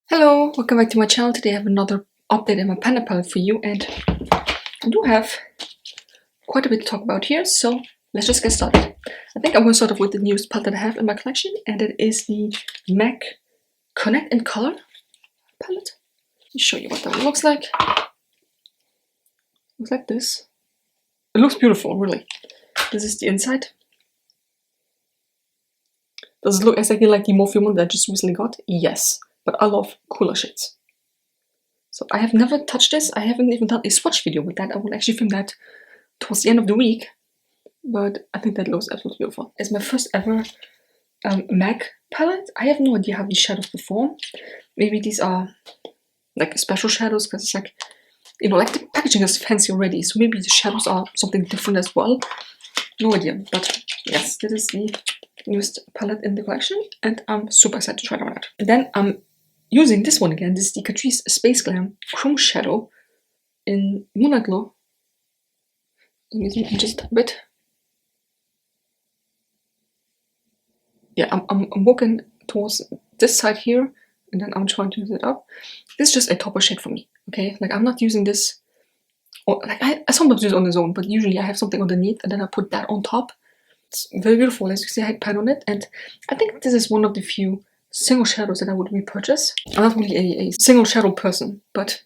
Hello, welcome back to my channel. Today I have another update in my Panda palette for you, and I do have quite a bit to talk about here, so let's just get started. I think I'm going to start off with the newest palette that I have in my collection, and it is the MAC Connect in Color palette. Let me show you what that one looks like. Looks like this. It looks beautiful, really. This is the inside. Does it look exactly like the Morphe one that I just recently got? Yes. But I love cooler shades. So I have never touched this. I haven't even done a swatch video with that. I will actually film that towards the end of the week. But I think that looks absolutely beautiful. It's my first ever MAC palette. I have no idea how these shadows perform. Maybe these are like special shadows because it's like, you know, like the packaging is fancy already. So maybe the shadows are something different as well. No idea. But yes, this is the newest palette in the collection. And I'm super excited to try that one out. And then I'm using this one again. This is the Catrice Space Glam Chrome Shadow in Moonlight Glow. Let me zoom in just a bit. Yeah, I'm walking towards this side here, and then I'm trying to use it up. This is just a topper shade for me, okay? Like, I'm not using this, or like I sometimes use it on its own, but usually I have something underneath, and then I put that on top. It's very beautiful. As you can see, I had pan on it, and I think this is one of the few single shadows that I would repurchase. I'm not really a single shadow person, but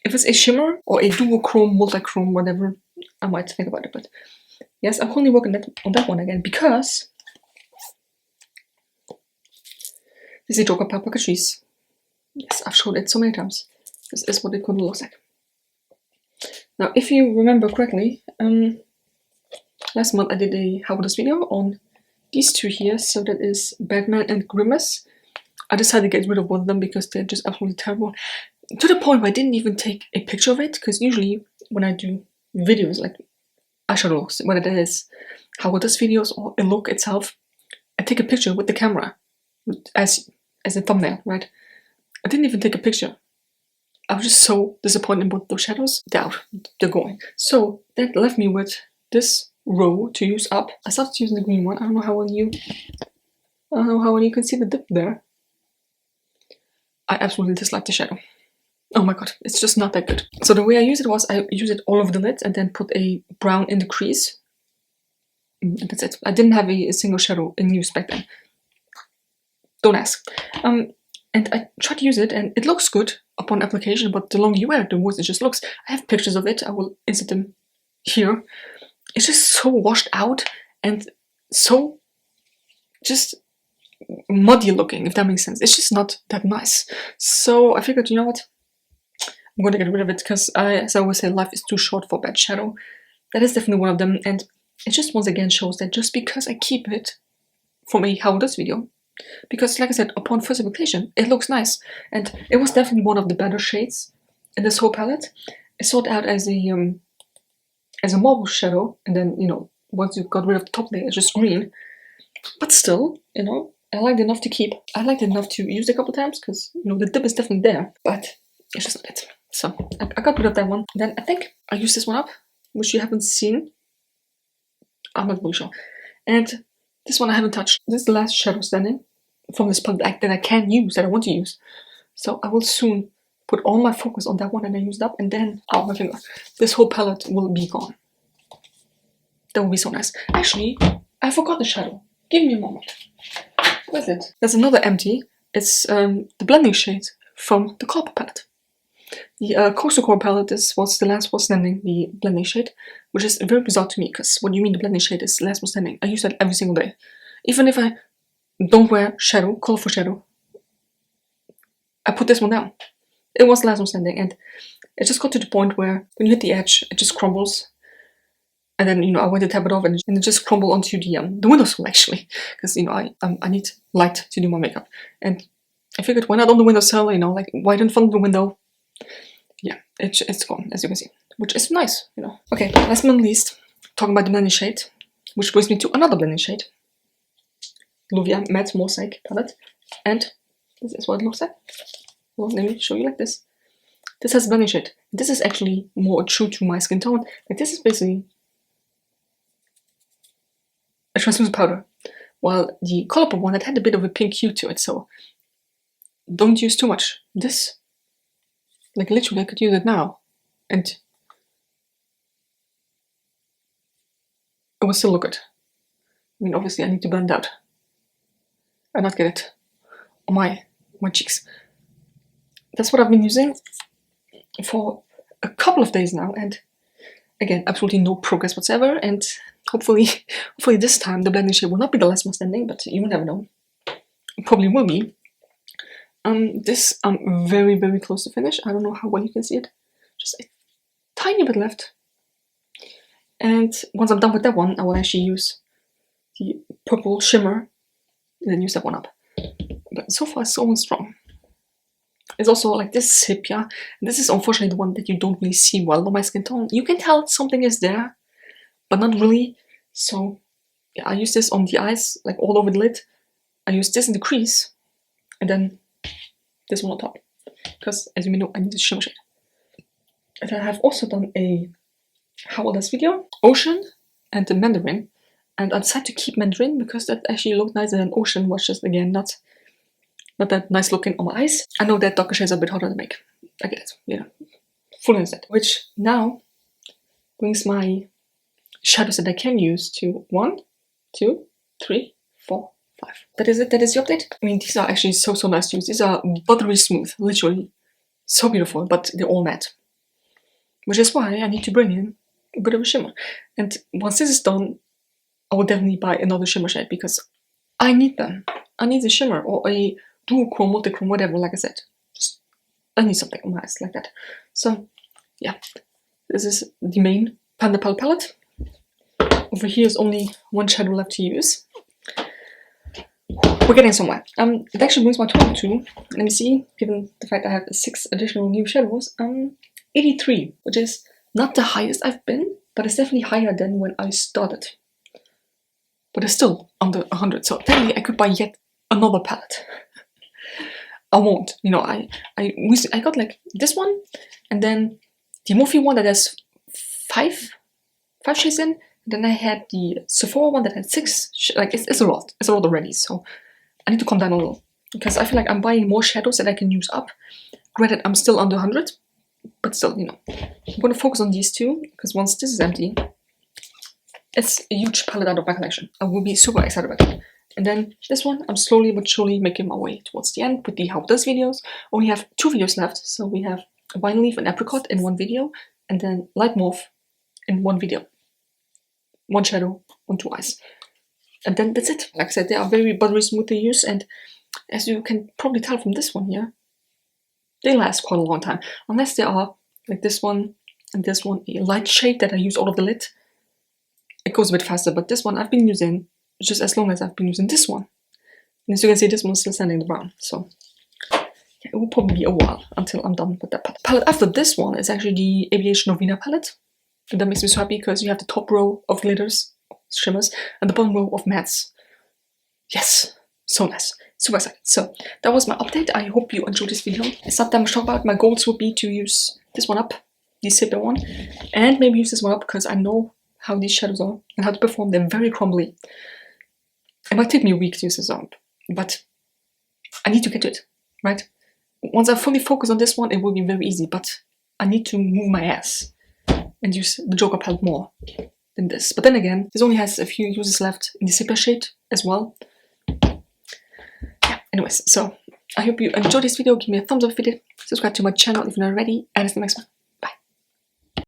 if it's a shimmer or a duochrome, multi-chrome, whatever, I might think about it. But yes, I'm currently working on that one again because this is the Joker Purple Catrice. Yes, I've showed it so many times. This is what it currently looks like. Now, if you remember correctly, last month I did a How About This video on these two here. So that is Batman and Grimace. I decided to get rid of one of them because they're just absolutely terrible. To the point where I didn't even take a picture of it, because usually when I do videos like eyeshadow looks, whether that is How About This videos or a look itself, I take a picture with the camera as a thumbnail, right? I didn't even take a picture. I was just so disappointed with those shadows. They're out. They're going. So that left me with this row to use up. I started using the green one. I don't know how well you can see the dip there. I absolutely dislike the shadow. Oh my god, it's just not that good. So the way I use it was I use it all over the lid and then put a brown in the crease. And that's it. I didn't have a single shadow in use back then. Don't ask. And I tried to use it and it looks good upon application, but the longer you wear it, the worse it just looks. I have pictures of it. I will insert them here. It's just so washed out and so just muddy looking, if that makes sense. It's just not that nice. So I figured, you know what? I'm going to get rid of it because as I always say, life is too short for bad shadow. That is definitely one of them, and it just once again shows that just because I keep it from a How About This video, because like I said, upon first application, it looks nice, and it was definitely one of the better shades in this whole palette. It started out as a marble shadow, and then, you know, once you got rid of the top layer, it's just green. But still, you know, I liked it enough to keep. I liked it enough to use it a couple times because, you know, the dip is definitely there, but it's just not it. So I got rid of that one. Then I think I used this one up, which you haven't seen. I'm not really sure. And this one I haven't touched. This is the last shadow standing from this palette that I can use, that I want to use. So I will soon put all my focus on that one and then use it up, and then, oh my finger, this whole palette will be gone. That would be so nice. Actually, I forgot the shadow. Give me a moment. Where's it? There's another empty. It's the blending shade from the Copper palette. The Coastal Core palette was the last one standing, the blending shade, which is very bizarre to me, because what do you mean the blending shade is the last one standing? I use that every single day. Even if I don't wear shadow, colorful shadow, I put this one down. It was the last one standing, and it just got to the point where when you hit the edge, it just crumbles. And then, you know, I went to tap it off and it just crumbled onto the windowsill, actually, because, you know, I need light to do my makeup. And I figured, why not on the windowsill, you know, like right in front of the window. Yeah, it's gone, as you can see, which is nice, you know. Okay, last but not least, talking about the blending shade, which brings me to another blending shade. Luvia Matte Mosaic palette, and this is what it looks like. Well, let me show you like this. This has blending shade. This is actually more true to my skin tone. Like, this is basically a translucent powder, while the Colourpop one that had a bit of a pink hue to it, so don't use too much. This, like literally I could use it now and it will still look good. I mean, obviously I need to blend out and not get it on my cheeks. That's what I've been using for a couple of days now, and again, absolutely no progress whatsoever. And hopefully this time the blending shade will not be the last one standing, but you never know. It probably will be. This I'm very, very close to finish. I don't know how well you can see it. Just a tiny bit left. And once I'm done with that one, I will actually use the purple shimmer and then use that one up. But so far it's so strong. It's also like this sepia. And this is unfortunately the one that you don't really see well on my skin tone. You can tell something is there, but not really. So yeah, I use this on the eyes, like all over the lid. I use this in the crease, and then this one on top. Because as you may know, I need a shimmer shade. And I have also done a Howlers video, Ocean and the Mandarin. And I decided to keep Mandarin because that actually looked nicer than Ocean was just, again, not that nice looking on my eyes. I know that darker shades are a bit harder to make. I get it, you know, full instead. Which now brings my shadows that I can use to 1, 2, 3, 4, 5. That is it, that is the update. I mean, these are actually so nice to use. These are buttery smooth, literally. So beautiful, but they're all matte. Which is why I need to bring in a bit of a shimmer. And once this is done, I will definitely buy another shimmer shade because I need them. I need a shimmer or a duochrome, multichrome, whatever, like I said. Just, I need something on my eyes like that. So, yeah. This is the main Panda palette. Over here is only one shadow left to use. We're getting somewhere. It actually brings my total to, let me see, given the fact I have 6 additional new shadows, 83, which is not the highest I've been, but it's definitely higher than when I started. But it's still under 100, so technically I could buy yet another palette. I won't, you know, I got like this one, and then the Morphe one that has 5 shades in, and then I had the Sephora one that had 6, like it's a lot already, so I need to calm down a little, because I feel like I'm buying more shadows that I can use up. Granted, I'm still under 100, but still, you know, I'm going to focus on these two, because once this is empty, it's a huge palette out of my collection. I will be super excited about it. And then this one, I'm slowly but surely making my way towards the end with the How It Does videos. Only have 2 videos left, so we have Vine Leaf and Apricot in 1 video, and then Light Mauve in 1 video. 1 shadow on 2 eyes. And then that's it. Like I said, they are very buttery smooth to use, and as you can probably tell from this one here, they last quite a long time. Unless they are, like this one and this one, a light shade that I use out of the lid. It goes a bit faster, but this one I've been using just as long as I've been using this one. And as you can see, this one's still standing in the brown, so yeah, it will probably be a while until I'm done with that palette. Palette after this one is actually the Aviation Novena palette. And that makes me so happy because you have the top row of glitters, shimmers, and the bottom row of mattes. Yes, so nice. Super excited. So that was my update. I hope you enjoyed this video. It's not that much to talk about. My goals would be to use this one up, the sepia one, and maybe use this one up because I know how these shadows are and how to perform. They're very crumbly. It might take me a week to use this up, but I need to get to it, right? Once I fully focus on this one, it will be very easy, but I need to move my ass and use the Joker palette more than this. But then again, this only has a few uses left in the sepia shade as well. Yeah, anyways, so I hope you enjoyed this video. Give me a thumbs up if you did. Subscribe to my channel if you're not already, and it's the next one.